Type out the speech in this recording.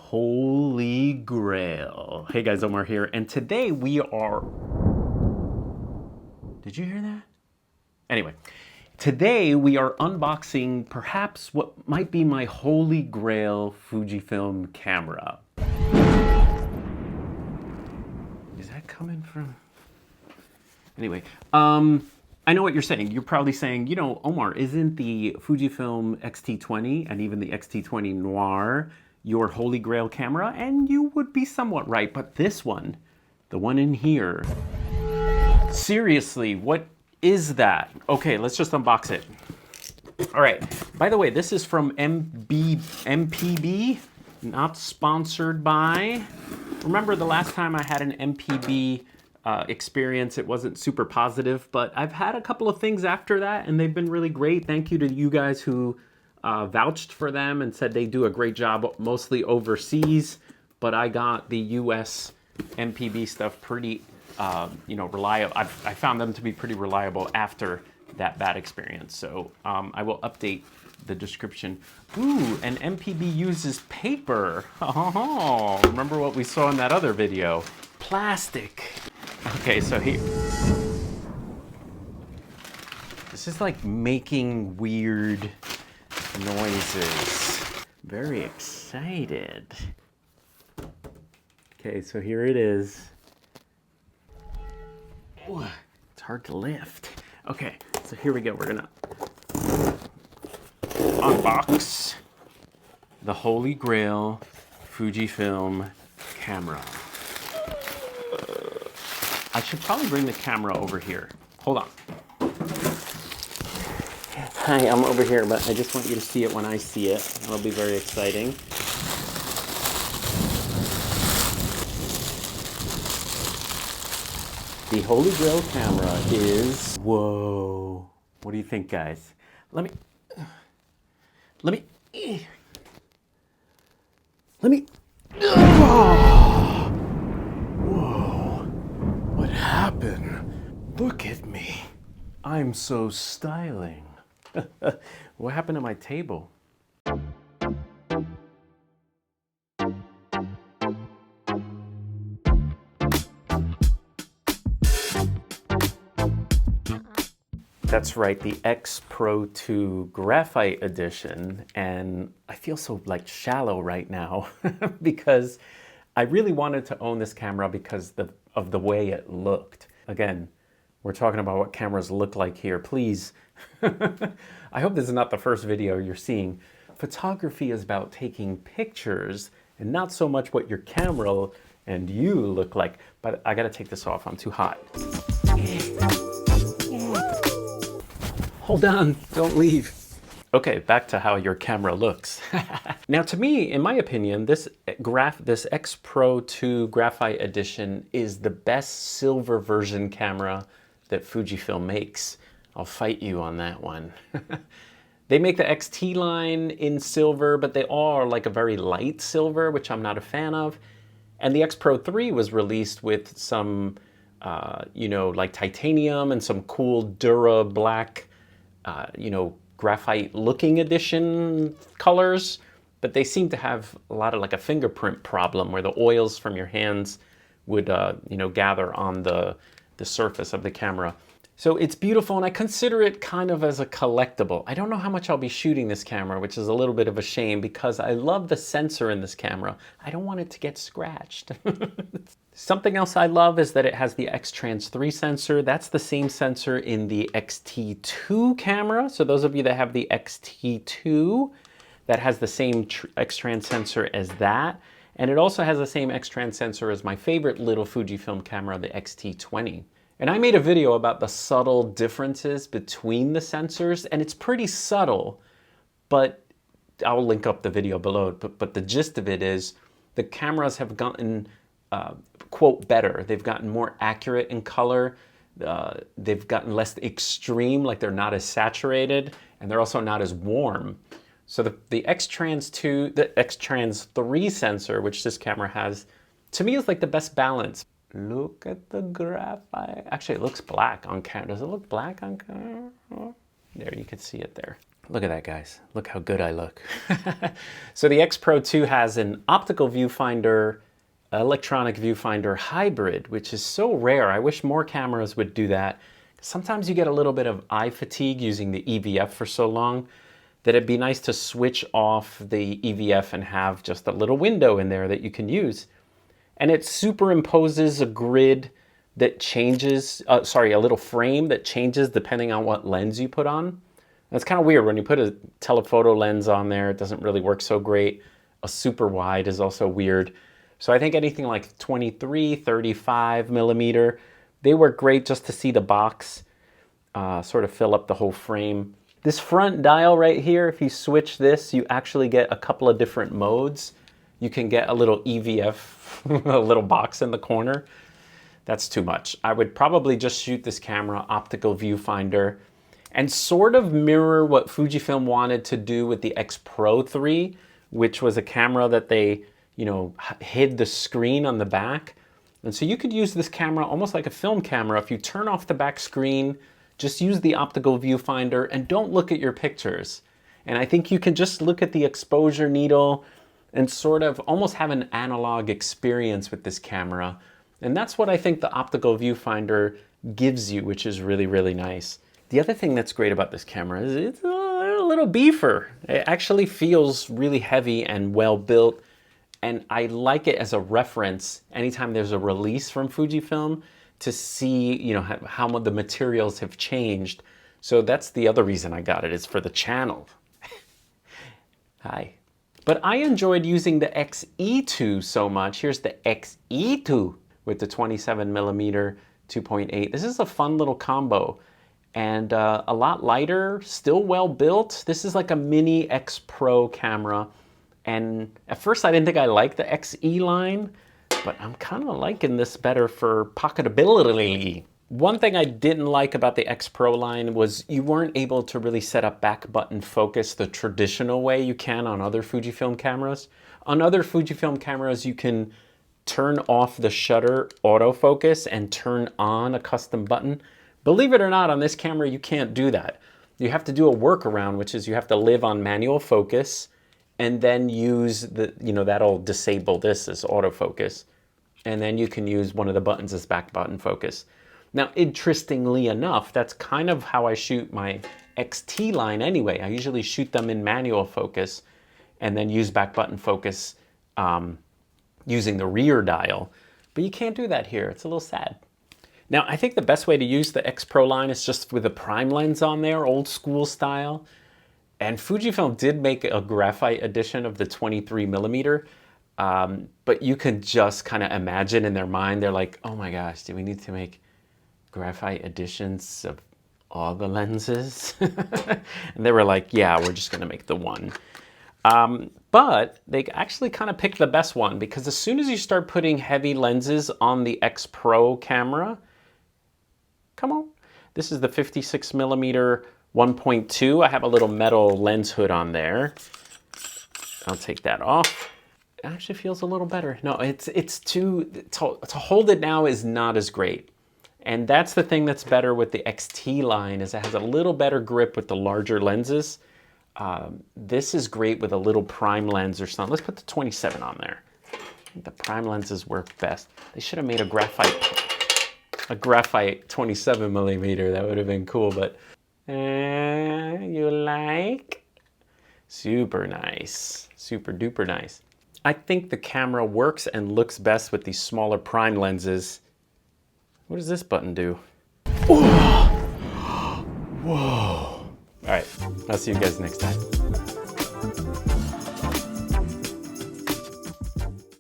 Holy Grail. Hey guys, Omar here, and today we are... Did you hear that? Anyway, today we are unboxing perhaps what might be my Holy Grail Fujifilm camera. Is that coming from... Anyway, I know what you're saying. You're probably saying, you know, Omar, isn't the Fujifilm X-T20 and even the X-T20 Noir your Holy Grail camera? And you would be somewhat right, but this one, the one in here, seriously, what is that? Okay, let's just unbox it. All right, by the way, this is from MPB, not sponsored by. Remember the last time I had an MPB experience, it wasn't super positive, but I've had a couple of things after that and they've been really great. Thank you to you guys who vouched for them and said they do a great job, mostly overseas, but I got the US MPB stuff pretty, reliable. I found them to be pretty reliable after that bad experience. So I will update the description. Ooh, and MPB uses paper. Oh, remember what we saw in that other video? Plastic. Okay, so here. This is like making weird noises. Very excited. Okay, so here it is. Ooh, it's hard to lift. Okay, so here we go. We're gonna unbox the Holy Grail Fujifilm camera. I should probably bring the camera over here. Hold on. Hi, I'm over here, but I just want you to see it when I see it. It'll be very exciting. The Holy Grail camera is... Whoa. What do you think, guys? Let me... Oh! Whoa. What happened? Look at me. I'm so styling. What happened to my table? That's right, the X Pro 2 Graphite Edition, and I feel so like shallow right now because I really wanted to own this camera because of the way it looked. Again, we're talking about what cameras look like here. Please, I hope this is not the first video you're seeing. Photography is about taking pictures and not so much what your camera and you look like. But I gotta take this off, I'm too hot. Hold on, don't leave. Okay, back to how your camera looks. Now to me, in my opinion, this X Pro 2 Graphite Edition is the best silver version camera that Fujifilm makes. I'll fight you on that one. They make the XT line in silver, but they are like a very light silver, which I'm not a fan of. And the X Pro 3 was released with some, like titanium and some cool Dura black, graphite looking edition colors, but they seem to have a lot of like a fingerprint problem where the oils from your hands would, gather on the surface of the camera. So it's beautiful and I consider it kind of as a collectible. I don't know how much I'll be shooting this camera, which is a little bit of a shame because I love the sensor in this camera. I don't want it to get scratched. Something else I love is that it has the X-Trans 3 sensor. That's the same sensor in the X-T2 camera. So those of you that have the X-T2, that has the same X-Trans sensor as that. And it also has the same X-Trans sensor as my favorite little Fujifilm camera, the X-T20. And I made a video about the subtle differences between the sensors, and it's pretty subtle, but I'll link up the video below. But the gist of it is the cameras have gotten, quote, better. They've gotten more accurate in color. They've gotten less extreme, like they're not as saturated, and they're also not as warm. So the X-Trans 3 sensor, which this camera has, to me is like the best balance. Look at the graphite. Actually, it looks black on camera. Does it look black on camera? Oh, there, you can see it there. Look at that, guys. Look how good I look. So the X Pro 2 has an optical viewfinder, electronic viewfinder hybrid, which is so rare. I wish more cameras would do that. Sometimes you get a little bit of eye fatigue using the EVF for so long that it'd be nice to switch off the EVF and have just a little window in there that you can use. And it superimposes a grid that changes, a little frame that changes depending on what lens you put on. That's kind of weird. When you put a telephoto lens on there, it doesn't really work so great. A super wide is also weird. So I think anything like 23, 35 millimeter, they work great just to see the box, sort of fill up the whole frame. This front dial right here, if you switch this, you actually get a couple of different modes. You can get a little EVF, a little box in the corner. That's too much. I would probably just shoot this camera optical viewfinder and sort of mirror what Fujifilm wanted to do with the X Pro 3, which was a camera that they, hid the screen on the back. And so you could use this camera almost like a film camera. If you turn off the back screen, just use the optical viewfinder and don't look at your pictures. And I think you can just look at the exposure needle and sort of almost have an analog experience with this camera. And that's what I think the optical viewfinder gives you, which is really, really nice. The other thing that's great about this camera is it's a little beefer. It actually feels really heavy and well built. And I like it as a reference anytime there's a release from Fujifilm to see, how the materials have changed. So that's the other reason I got it, is for the channel. Hi. But I enjoyed using the XE2 so much. Here's the XE2 with the 27 millimeter 2.8. This is a fun little combo and a lot lighter, still well built. This is like a mini X Pro camera. And at first I didn't think I liked the XE line, but I'm kind of liking this better for pocketability. One thing I didn't like about the X Pro line was you weren't able to really set up back button focus the traditional way you can on other Fujifilm cameras. On other Fujifilm cameras, you can turn off the shutter autofocus and turn on a custom button. Believe it or not, on this camera, you can't do that. You have to do a workaround, which is you have to live on manual focus and then use the, that'll disable this as autofocus. And then you can use one of the buttons as back button focus. Now, interestingly enough, that's kind of how I shoot my XT line anyway. I usually shoot them in manual focus and then use back button focus using the rear dial. But you can't do that here. It's a little sad. Now, I think the best way to use the X Pro line is just with a prime lens on there, old school style. And Fujifilm did make a graphite edition of the 23 millimeter, but you can just kind of imagine in their mind, they're like, oh my gosh, do we need to make graphite editions of all the lenses? And they were like, yeah, we're just gonna make the one. But they actually kind of picked the best one, because as soon as you start putting heavy lenses on the X Pro camera, come on, this is the 56 millimeter 1.2. I have a little metal lens hood on there. I'll take that off. It actually feels a little better. No, to hold it now is not as great. And that's the thing that's better with the XT line, is it has a little better grip with the larger lenses. This is great with a little prime lens or something. Let's put the 27 on there. I think the prime lenses work best. They should have made a graphite 27 millimeter. That would have been cool, but you like? Super nice. Super duper nice. I think the camera works and looks best with these smaller prime lenses. What does this button do? Whoa! Whoa! All right, I'll see you guys next time.